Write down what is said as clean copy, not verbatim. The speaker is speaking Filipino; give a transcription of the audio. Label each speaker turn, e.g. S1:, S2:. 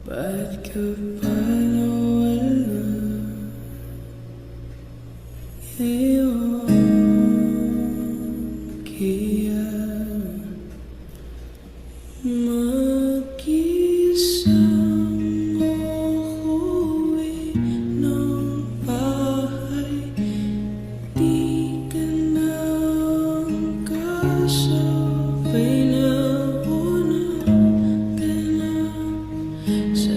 S1: Ba't ka ba nawala ngayon? Kaya mag-isang uuwi ng bahay. Di ka na kasabay na una ka na sa